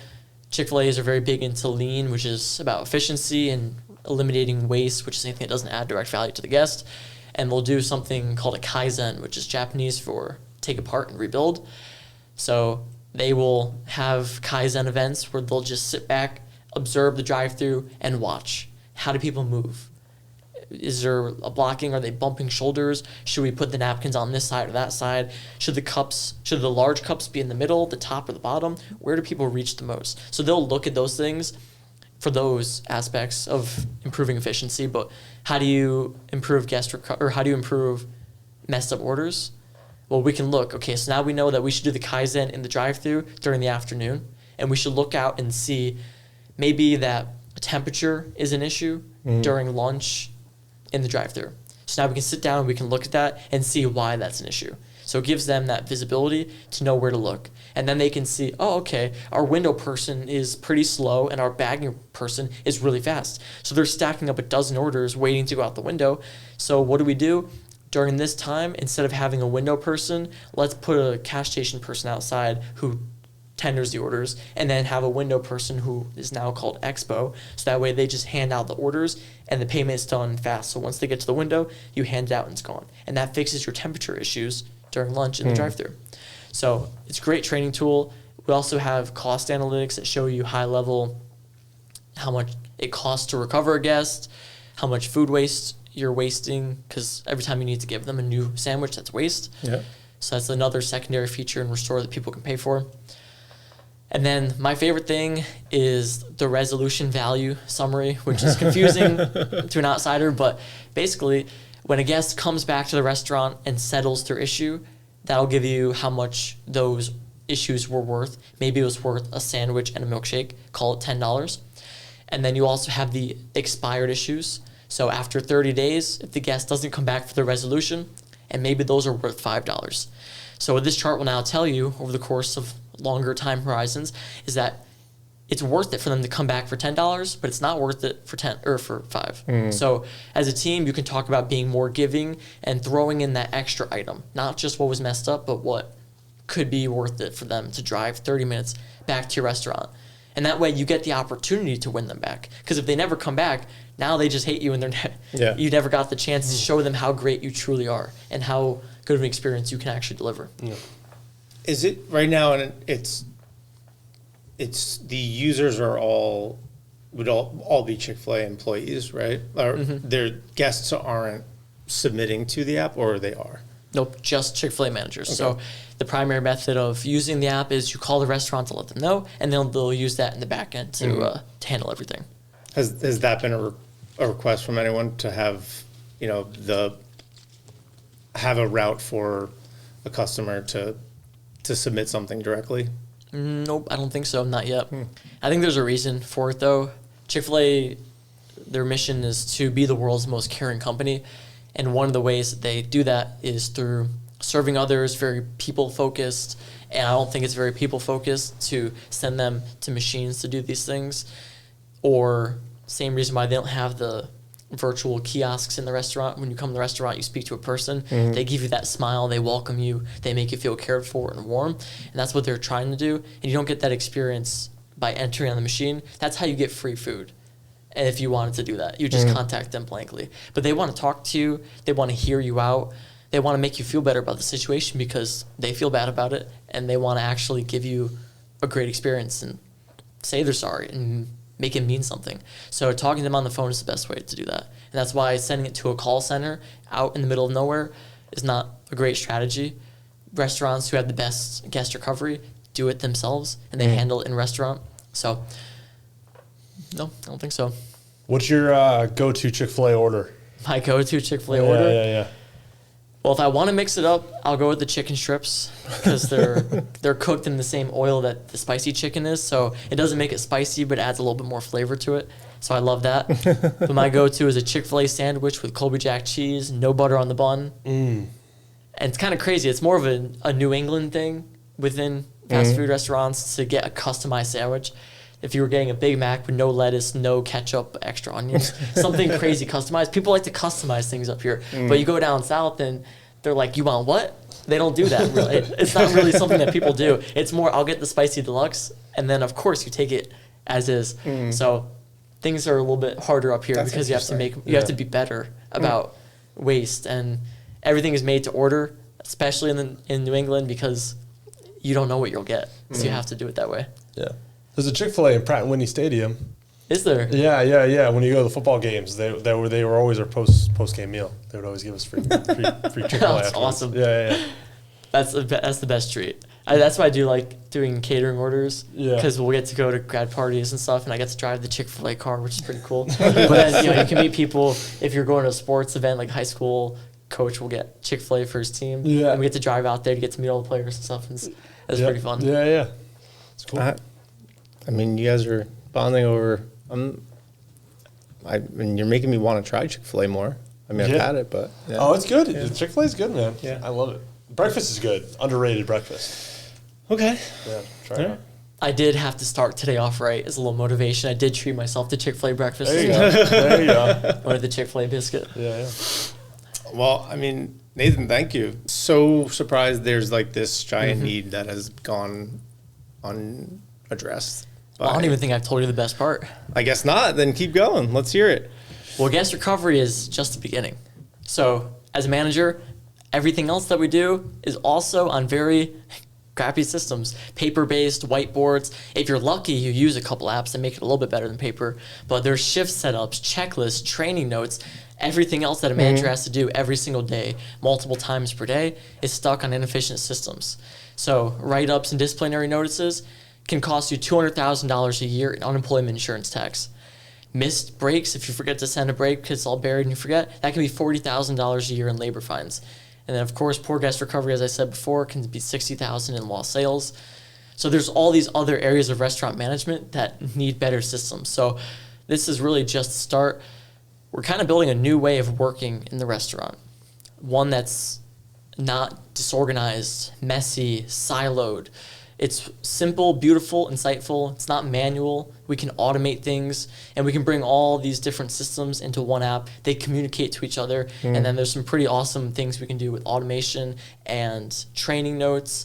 B: Chick-fil-A's are very big into lean, which is about efficiency and eliminating waste, which is anything that doesn't add direct value to the guest. And they'll do something called a Kaizen, which is Japanese for take apart and rebuild. So they will have Kaizen events where they'll just sit back, observe the drive-through, and watch. How do people move? Is there a blocking? Are they bumping shoulders? Should we put the napkins on this side or that side? Should the large cups be in the middle, the top, or the bottom? Where do people reach the most? So they'll look at those things for those aspects of improving efficiency. But how do you improve or how do you improve messed up orders? Well, we can look. Okay, so now we know that we should do the Kaizen in the drive-through during the afternoon, and we should look out and see maybe that temperature is an issue during lunch in the drive-thru. So now we can sit down and we can look at that and see why that's an issue. So it gives them that visibility to know where to look. And then they can see, oh, okay, our window person is pretty slow and our bagging person is really fast. So they're stacking up a dozen orders waiting to go out the window. So what do? During this time, instead of having a window person, let's put a cash station person outside who tenders the orders, and then have a window person who is now called Expo. So that way they just hand out the orders and the payment is done fast. So once they get to the window, you hand it out and it's gone. And that fixes your temperature issues during lunch in the drive-thru. So it's a great training tool. We also have cost analytics that show you high level how much it costs to recover a guest, how much food waste you're wasting, because every time you need to give them a new sandwich, that's waste.
A: Yeah.
B: So that's another secondary feature in Restore that people can pay for. And then my favorite thing is the resolution value summary, which is confusing to an outsider, but basically when a guest comes back to the restaurant and settles their issue, that'll give you how much those issues were worth. Maybe it was worth a sandwich and a milkshake, call it $10. And then you also have the expired issues. So after 30 days, if the guest doesn't come back for the resolution, and maybe those are worth $5. So what this chart will now tell you over the course of longer time horizons is that it's worth it for them to come back for $10, but it's not worth it for 10 or for $5. So as a team, you can talk about being more giving and throwing in that extra item, not just what was messed up, but what could be worth it for them to drive 30 minutes back to your restaurant. And that way you get the opportunity to win them back. Because if they never come back, now they just hate you and you never got the chance to show them how great you truly are and how good of an experience you can actually deliver.
A: Yeah. Is it right now, and it's the users would all be Chick-fil-A employees, right? Or their guests aren't submitting to the app, or they are?
B: Nope, just Chick-fil-A managers. Okay. So the primary method of using the app is you call the restaurant to let them know, and they'll use that in the back end to handle everything.
A: Has that been a request from anyone to have have a route for a customer to submit something directly?
B: Nope, I don't think so. Not yet. I think there's a reason for it, though. Chick-fil-A, their mission is to be the world's most caring company. And one of the ways that they do that is through serving others, very people-focused. And I don't think it's very people-focused to send them to machines to do these things. Or same reason why they don't have the virtual kiosks in the restaurant. When you come to the restaurant, you speak to a person. They give you that smile. They welcome you. They make you feel cared for and warm. And that's what they're trying to do. And you don't get that experience by entering on the machine. That's how you get free food. And if you wanted to do that, you just contact them blankly. But they want to talk to you. They want to hear you out. They want to make you feel better about the situation because they feel bad about it. And they want to actually give you a great experience and say they're sorry and make it mean something. So talking to them on the phone is the best way to do that. And that's why sending it to a call center out in the middle of nowhere is not a great strategy. Restaurants who have the best guest recovery do it themselves, and they handle it in restaurant. So, no, I don't think so.
C: What's your go-to Chick-fil-A order?
B: My go-to Chick-fil-A order?
C: Yeah.
B: Well, if I want to mix it up, I'll go with the chicken strips because they're cooked in the same oil that the spicy chicken is. So it doesn't make it spicy, but it adds a little bit more flavor to it. So I love that. But my go-to is a Chick-fil-A sandwich with Colby Jack cheese, no butter on the bun. And it's kind of crazy. It's more of a New England thing within fast food restaurants to get a customized sandwich. if you were getting a Big Mac with no lettuce, no ketchup, extra onions, something crazy customized. People like to customize things up here. But you go down south and they're like, you want what? They don't do that. Really. It's not really something that people do. It's more, I'll get the spicy deluxe, and then of course you take it as is. So things are a little bit harder up here because you have to be better about waste, and everything is made to order, especially in New England, because you don't know what you'll get, so you have to do it that way.
C: Yeah. There's a Chick-fil-A in Pratt & Whitney Stadium.
B: Is there?
C: Yeah. When you go to the football games, they were always our post game meal. They would always give us free Chick-fil-A.
B: That's
C: afterwards.
B: awesome.
C: Yeah.
B: That's the best treat. That's why I do like doing catering orders, because we'll get to go to grad parties and stuff, and I get to drive the Chick-fil-A car, which is pretty cool. But then, you can meet people if you're going to a sports event, like high school coach will get Chick-fil-A for his team.
C: Yeah.
B: And we get to drive out there to get to meet all the players and stuff. And it's pretty fun.
C: Yeah. It's cool.
A: I mean, you guys are bonding over. I mean, you're making me want to try Chick-fil-A more. I mean, I've had it, but
C: Oh, it's good. Chick-fil-A is good, man.
A: Yeah.
C: I love it. Breakfast is good. Underrated breakfast.
A: Okay.
C: Yeah, try it out.
B: I did have to start today off right as a little motivation. I did treat myself to Chick-fil-A breakfast.
C: There you go. There you go.
B: Wanted the Chick-fil-A biscuit.
C: Yeah.
A: Well, I mean, Nathan, thank you. So surprised there's like this giant need that has gone unaddressed.
B: I don't even think I've told you the best part.
A: I guess not. Then keep going. Let's hear it.
B: Well, guest recovery is just the beginning. So as a manager, everything else that we do is also on very crappy systems, paper-based whiteboards. If you're lucky, you use a couple apps that make it a little bit better than paper. But there's shift setups, checklists, training notes, everything else that a manager has to do every single day, multiple times per day, is stuck on inefficient systems. So write-ups and disciplinary notices can cost you $200,000 a year in unemployment insurance tax. Missed breaks, if you forget to send a break because it's all buried and you forget, that can be $40,000 a year in labor fines. And then, of course, poor guest recovery, as I said before, can be $60,000 in lost sales. So there's all these other areas of restaurant management that need better systems. So this is really just the start. We're kind of building a new way of working in the restaurant, one that's not disorganized, messy, siloed. It's simple, beautiful, insightful. It's not manual. We can automate things, and we can bring all these different systems into one app. They communicate to each other, and then there's some pretty awesome things we can do with automation and training notes.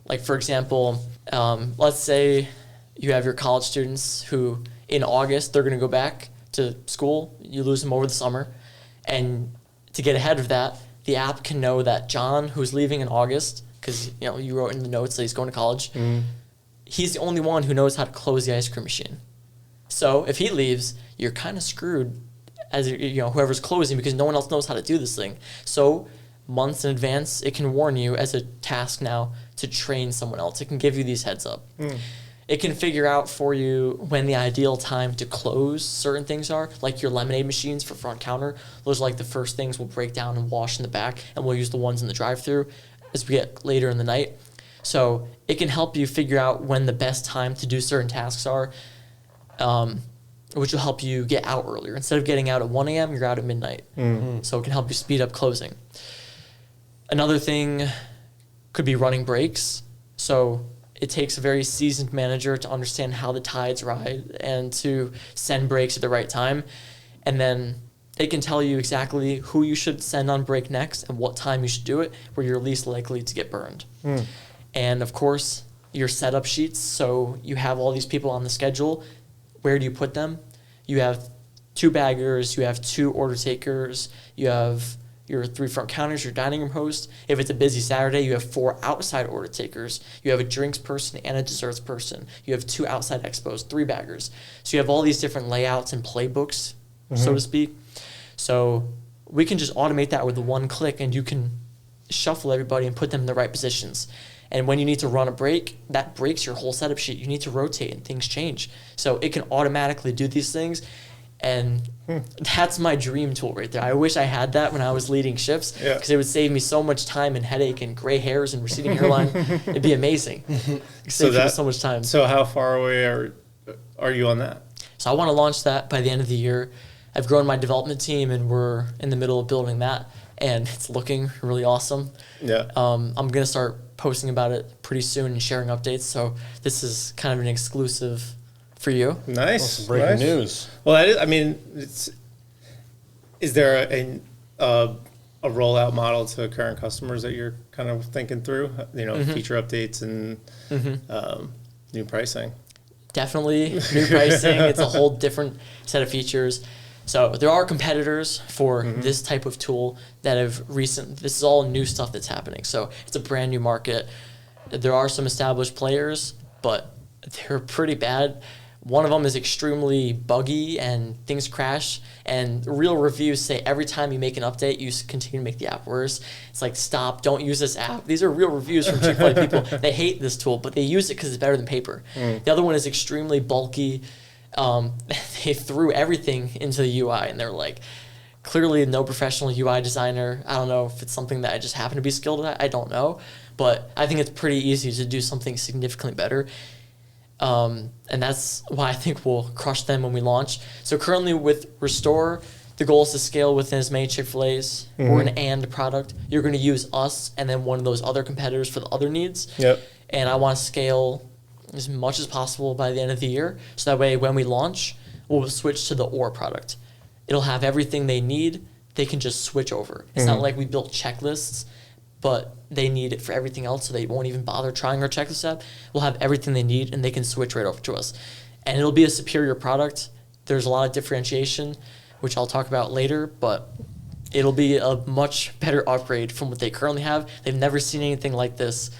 B: Like, for example, let's say you have your college students who, in August, they're going to go back to school. You lose them over the summer, and to get ahead of that, the app can know that John, who's leaving in August, because you wrote in the notes that he's going to college, he's the only one who knows how to close the ice cream machine. So if he leaves, you're kind of screwed as whoever's closing, because no one else knows how to do this thing. So months in advance, it can warn you as a task now to train someone else. It can give you these heads up. It can figure out for you when the ideal time to close certain things are, like your lemonade machines for front counter. Those are like the first things we'll break down and wash in the back, and we'll use the ones in the drive-thru as we get later in the night. So it can help you figure out when the best time to do certain tasks are, which will help you get out earlier. Instead of getting out at 1 a.m., you're out at midnight. So it can help you speed up closing. Another thing could be running breaks. So it takes a very seasoned manager to understand how the tides ride and to send breaks at the right time. And then it can tell you exactly who you should send on break next and what time you should do it, where you're least likely to get burned. And of course, your setup sheets. So you have all these people on the schedule. Where do you put them? You have 2 baggers, you have 2 order takers, you have your 3 front counters, your dining room host. If it's a busy Saturday, you have 4 outside order takers. You have a drinks person and a desserts person. You have 2 outside expos, 3 baggers. So you have all these different layouts and playbooks, so to speak. So we can just automate that with one click, and you can shuffle everybody and put them in the right positions. And when you need to run a break, that breaks your whole setup sheet. You need to rotate and things change. So it can automatically do these things. And that's my dream tool right there. I wish I had that when I was leading shifts, because it would save me so much time and headache and gray hairs and receding hairline. It'd be amazing. Save people so much time.
A: So how far away are you on that?
B: So I want to launch that by the end of the year. I've grown my development team, and we're in the middle of building that, and it's looking really awesome.
A: Yeah.
B: I'm going to start posting about it pretty soon and sharing updates. So this is kind of an exclusive for you.
A: Nice.
C: Some breaking
A: nice.
C: news.
A: Well, that is, I mean, is there a rollout model to current customers that you're kind of thinking through? You know, feature updates and new pricing.
B: Definitely new pricing. It's a whole different set of features. So there are competitors for this type of tool that have this is all new stuff that's happening. So it's a brand new market. There are some established players, but they're pretty bad. One of them is extremely buggy and things crash. And real reviews say every time you make an update, you continue to make the app worse. It's like, stop, don't use this app. These are real reviews from Chick-fil-A people. They hate this tool, but they use it because it's better than paper. The other one is extremely bulky. They threw everything into the UI, and they're like, clearly no professional UI designer. I don't know if it's something that I just happen to be skilled at. I don't know. But I think it's pretty easy to do something significantly better. And that's why I think we'll crush them when we launch. So currently with Restore, the goal is to scale within as many Chick-fil-A's. We're an and product. You're going to use us and then one of those other competitors for the other needs.
A: Yep.
B: And I want to scale as much as possible by the end of the year. So that way when we launch, we'll switch to the or product. It'll have everything they need. They can just switch over. It's not like we built checklists, but they need it for everything else, so they won't even bother trying our checklist app. We'll have everything they need, and they can switch right over to us. And it'll be a superior product. There's a lot of differentiation, which I'll talk about later, but it'll be a much better upgrade from what they currently have. They've never seen anything like this,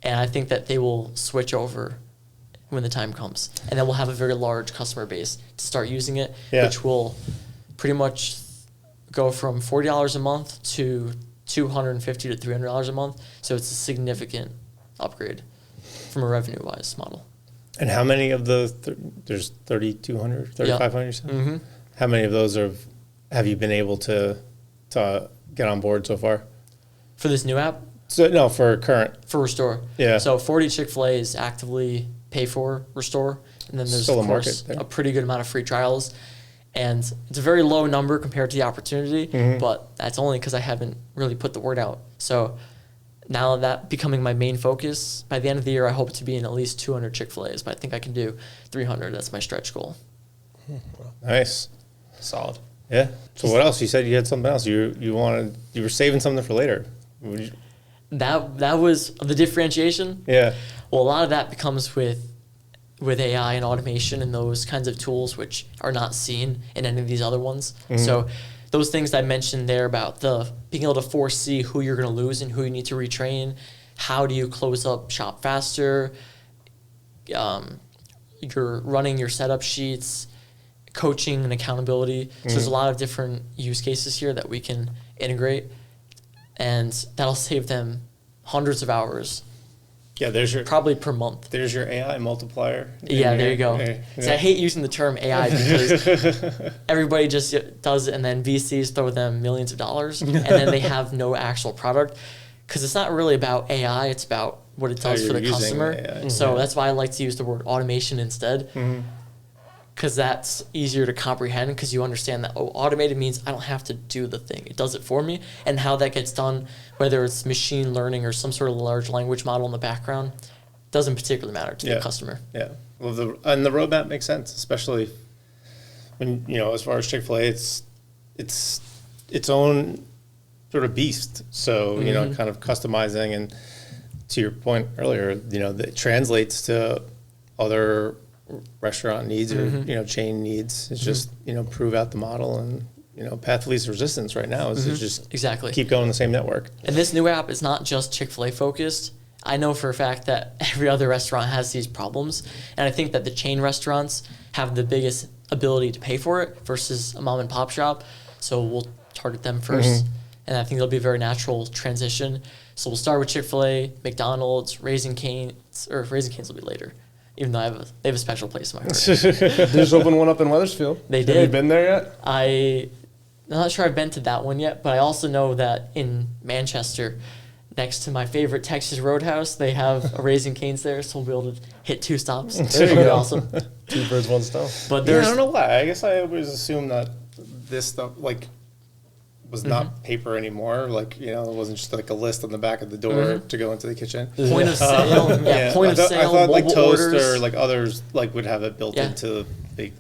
B: and I think that they will switch over when the time comes. And then we'll have a very large customer base to start using it, which will pretty much go from $40 a month to $250 to $300 a month. So it's a significant upgrade from a revenue-wise model.
A: And how many of there's 3,200, 3,500 you said? How many of those have you been able to get on board so far?
B: For this new app?
A: So no, for current.
B: For Restore.
A: Yeah.
B: So 40 Chick-fil-A's actively pay for Restore. And then there's,
A: Still
B: of course, a pretty good amount of free trials. And it's a very low number compared to the opportunity, but that's only because I haven't really put the word out. So now that becoming my main focus, by the end of the year, I hope to be in at least 200 Chick-fil-A's, but I think I can do 300. That's my stretch goal.
A: Nice.
C: Solid.
A: Yeah. So what else? You said you had something else. You were saving something for later.
B: That was the differentiation.
A: Yeah.
B: Well, a lot of that becomes with AI and automation and those kinds of tools, which are not seen in any of these other ones. So those things that I mentioned there about being able to foresee who you're going to lose and who you need to retrain, how do you close up shop faster, you're running your setup sheets, coaching and accountability. So there's a lot of different use cases here that we can integrate, and that'll save them hundreds of hours.
A: Yeah,
B: probably per month.
A: There's your AI multiplier.
B: Yeah, there you go.
A: Yeah.
B: See, I hate using the term AI because everybody just does it, and then VCs throw them millions of dollars, and then they have no actual product. Because it's not really about AI; it's about what it does for the customer.
A: AI.
B: So that's why I like to use the word automation instead. Because that's easier to comprehend, because you understand that, automated means I don't have to do the thing. It does it for me. And how that gets done, whether it's machine learning or some sort of large language model in the background, doesn't particularly matter to the customer.
A: Yeah. Well, the roadmap makes sense, especially when, as far as Chick-fil-A, it's its own sort of beast. So, kind of customizing, and to your point earlier, that translates to other restaurant needs or chain needs. It's just prove out the model, and path of least resistance right now is to just keep going the same network.
B: And this new app is not just Chick-fil-A focused. I know for a fact that every other restaurant has these problems, and I think that the chain restaurants have the biggest ability to pay for it versus a mom and pop shop. So we'll target them first, and I think it'll be a very natural transition. So we'll start with Chick-fil-A, McDonald's, Raising Cane's will be later. Even though they have a special place in my heart.
C: They just opened one up in Wethersfield.
B: They did.
C: Have you been there yet?
B: I'm not sure I've been to that one yet, but I also know that in Manchester, next to my favorite Texas Roadhouse, they have a Raising Cane's there, so we'll be able to hit 2 stops.
C: There you go.
B: Awesome.
C: 2 birds, 1 stone.
B: But
A: I don't know why. I guess I always assume that this stuff, like was not paper anymore. Like, you know, it wasn't just like a list on the back of the door to go into the kitchen.
B: Point of sale. Point of sale.
A: I thought like Toast
B: orders.
A: or like others like would have it built into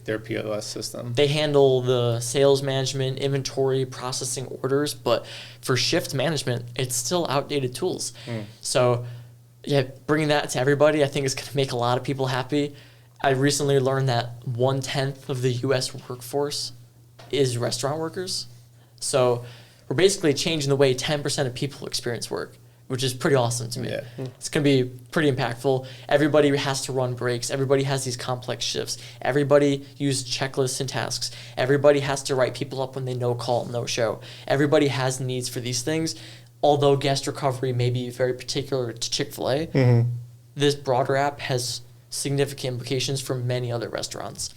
A: their POS system.
B: They handle the sales management, inventory, processing orders, but for shift management, it's still outdated tools. So, yeah, bringing that to everybody, I think is going to make a lot of people happy. I recently learned that 1/10 of the U.S. workforce is restaurant workers. So we're basically changing the way 10% of people experience work, which is pretty awesome to me.
A: Yeah.
B: It's going to be pretty impactful. Everybody has to run breaks. Everybody has these complex shifts. Everybody uses checklists and tasks. Everybody has to write people up when they no call, no show. Everybody has needs for these things. Although guest recovery may be very particular to Chick-fil-A, this broader app has significant implications for many other restaurants.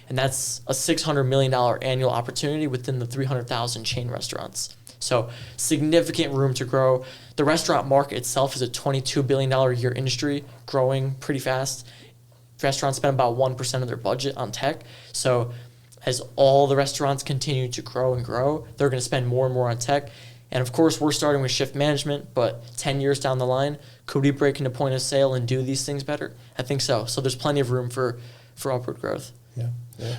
B: And that's a $600 million annual opportunity within the 300,000 chain restaurants. So significant room to grow. The restaurant market itself is a $22 billion a year industry, growing pretty fast. Restaurants spend about 1% of their budget on tech. So as all the restaurants continue to grow and grow, they're going to spend more and more on tech. And of course, we're starting with shift management, but 10 years down the line, could we break into point of sale and do these things better? I think so. So there's plenty of room for upward growth.
A: Yeah.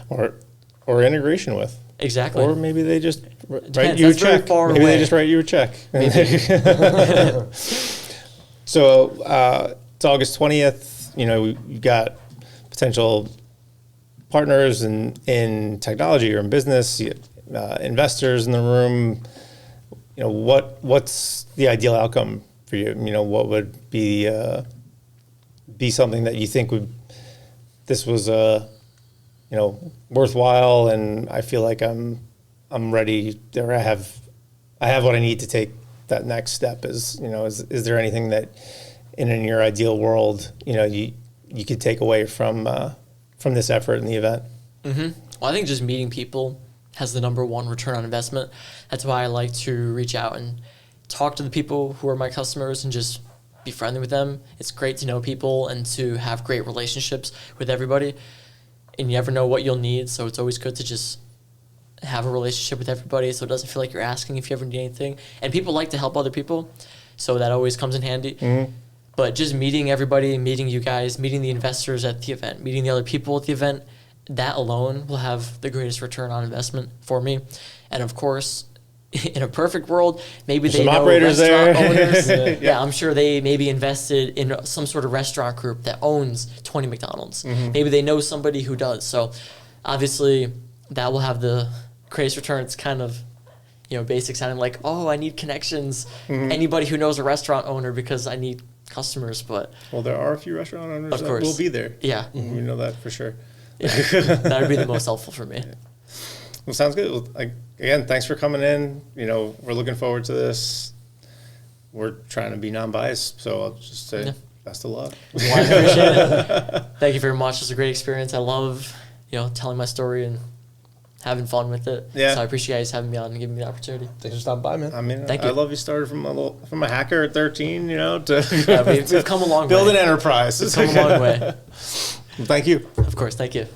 A: Or integration with.
B: Exactly.
A: Or maybe they just write
B: Depends.
A: you a
B: That's very
A: check.
B: far
A: Maybe
B: away.
A: they just write you a check. So it's August 20th. You know, you got potential partners in technology or in business, investors in the room. You know, what's the ideal outcome for you? You know, what would be something that you think this was worthwhile, and I feel like I'm ready, or I have what I need to take that next step. Is there anything that in your ideal world, you know, you could take away from this effort in the event?
B: Well, I think just meeting people has the number one return on investment. That's why I like to reach out and talk to the people who are my customers and just be friendly with them. It's great to know people and to have great relationships with everybody. And you never know what you'll need, so it's always good to just have a relationship with everybody so it doesn't feel like you're asking if you ever need anything. And people like to help other people, so that always comes in handy. But just meeting everybody, meeting you guys, meeting the investors at the event, meeting the other people at the event, that alone will have the greatest return on investment for me. And of course, in a perfect world, maybe they
A: some
B: know
A: operators
B: restaurant
A: there.
B: owners. Yeah, I'm sure they maybe invested in some sort of restaurant group that owns 20 McDonald's. Maybe they know somebody who does. So obviously that will have the greatest return. It's kind of, basic sounding like, oh, I need connections. Anybody who knows a restaurant owner because I need customers. But
A: Well, there are a few restaurant owners
B: Of
A: that
B: course.
A: will be there.
B: yeah,
A: We know that for sure.
B: that would be the most helpful for me.
A: Well, sounds good. Well, again, thanks for coming in. We're looking forward to this. We're trying to be non-biased, so I'll just say best of luck.
B: Well, I appreciate it. Thank you very much. It's a great experience. I love, telling my story and having fun with it.
A: Yeah.
B: So I appreciate you guys having me on and giving me the opportunity.
C: Thanks for stopping by, man.
A: I mean,
B: Thank
A: I
B: you.
A: love you started from a hacker at 13, to
B: Yeah, we've come a long
A: build
B: way.
A: an enterprise.
B: We've come a long way.
A: Thank you.
B: Of course. Thank you.